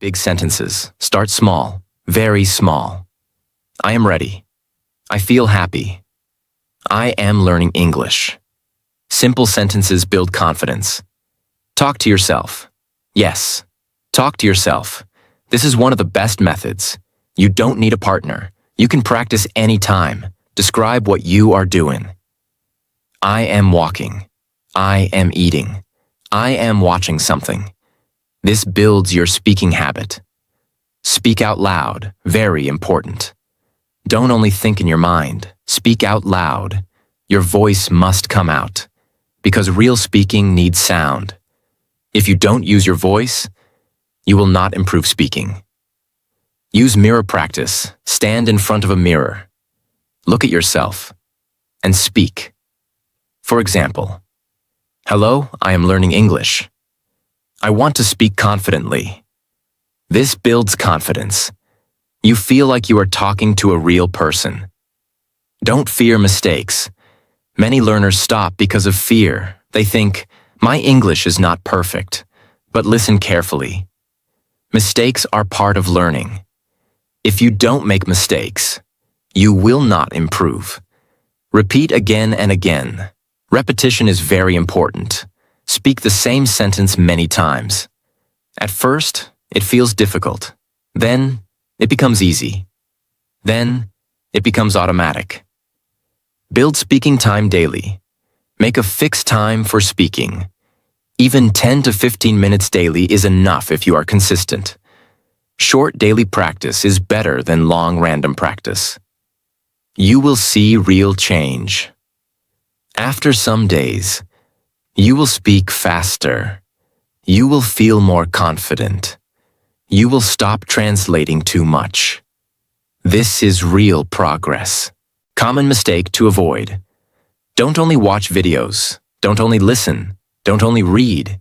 Big sentences. Start small, very small. I am ready. I feel happy. I am learning English. Simple sentences build confidence. Talk to yourself. Yes, talk to yourself. This is one of the best methods. You don't need a partner. You can practice anytime. Describe what you are doing. I am walking. I am eating. I am watching something. This builds your speaking habit. Speak out loud, very important. Don't only think in your mind, speak out loud. Your voice must come out, because real speaking needs sound. If you don't use your voice, you will not improve speaking. Use mirror practice. Stand in front of a mirror. Look at yourself and speak. For example, hello, I am learning English. I want to speak confidently. This builds confidence. You feel like you are talking to a real person. Don't fear mistakes. Many learners stop because of fear. They think, my English is not perfect. But listen carefully. Mistakes are part of learning. If you don't make mistakes, you will not improve. Repeat again and again. Repetition is very important. Speak the same sentence many times. At first, it feels difficult. Then, it becomes easy. Then, it becomes automatic. Build speaking time daily. Make a fixed time for speaking. Even 10 to 15 minutes daily is enough if you are consistent. Short daily practice is better than long random practice. You will see real change. After some days, you will speak faster. You will feel more confident. You will stop translating too much. This is real progress. Common mistake to avoid. Don't only watch videos. Don't only listen. Don't only read.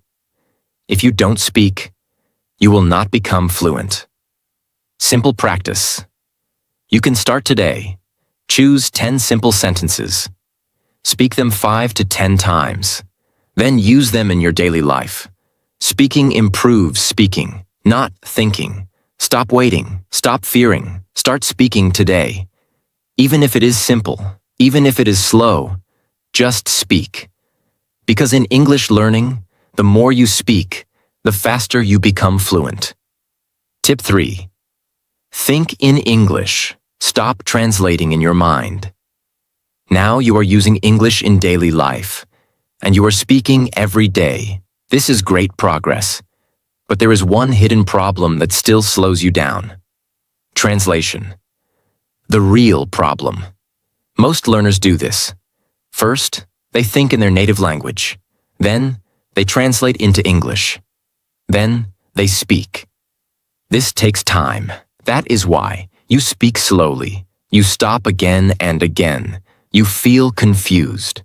If you don't speak, you will not become fluent. Simple practice. You can start today. Choose 10 simple sentences. Speak them 5 to 10 times. Then use them in your daily life. Speaking improves speaking, not thinking. Stop waiting. Stop fearing. Start speaking today. Even if it is simple, even if it is slow, just speak. Because in English learning, the more you speak, the faster you become fluent. Tip 3. Think in English. Stop translating in your mind. Now you are using English in daily life, and you are speaking every day. This is great progress. But there is one hidden problem that still slows you down. Translation. The real problem. Most learners do this. First, they think in their native language. Then, they translate into English. Then, they speak. This takes time. That is why you speak slowly. You stop again and again. You feel confused.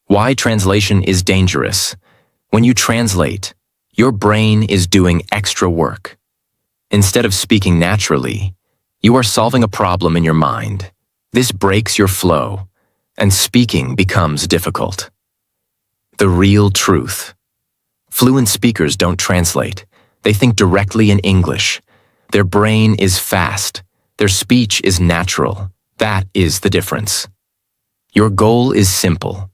Why translation is dangerous. When you translate, your brain is doing extra work. Instead of speaking naturally, you are solving a problem in your mind. This breaks your flow, and speaking becomes difficult. The real truth. Fluent speakers don't translate. They think directly in English. Their brain is fast. Their speech is natural. That is the difference. Your goal is simple.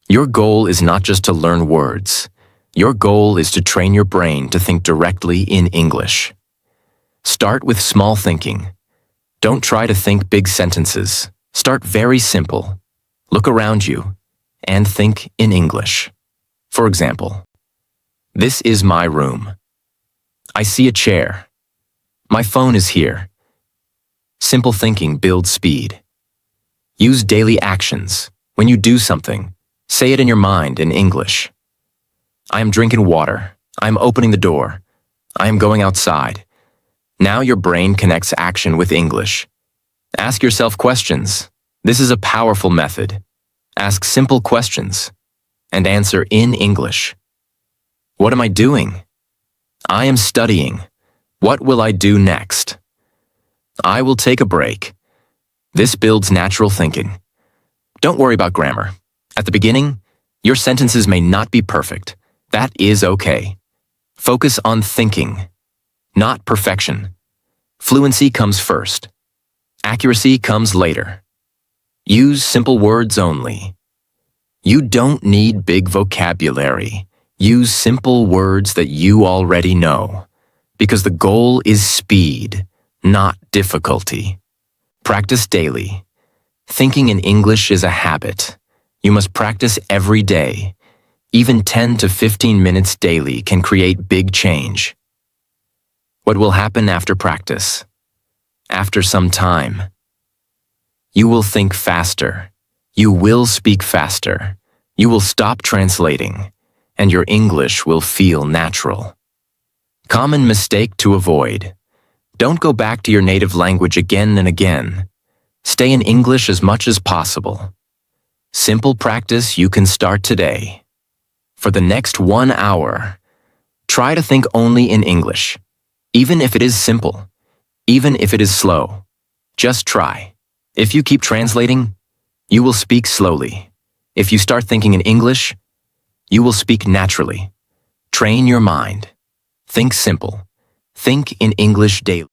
Your goal is not just to learn words. Your goal is to train your brain to think directly in English. Start with small thinking. Don't try to think big sentences. Start very simple. Look around you and think in English. For example, this is my room. I see a chair. My phone is here. Simple thinking builds speed. Use daily actions. When you do something, say it in your mind in English. I am drinking water. I am opening the door. I am going outside. Now your brain connects action with English. Ask yourself questions. This is a powerful method. Ask simple questions and answer in English. What am I doing? I am studying. What will I do next? I will take a break. This builds natural thinking. Don't worry about grammar. At the beginning, your sentences may not be perfect. That is okay. Focus on thinking. not perfection. Fluency comes first. Accuracy comes later. Use simple words only. You don't need big vocabulary. Use simple words that you already know, because the goal is speed, not difficulty. Practice daily. Thinking in English is a habit. You must practice every day. Even 10 to 15 minutes daily can create big change. What will happen after practice? After some time, you will think faster. You will speak faster. You will stop translating, and your English will feel natural. Common mistake to avoid. Don't go back to your native language again and again. Stay in English as much as possible. Simple practice you can start today. For the next 1 hour, try to think only in English, even if it is simple, even if it is slow. Just try. If you keep translating, you will speak slowly. If you start thinking in English, you will speak naturally. Train your mind. Think simple. Think in English daily.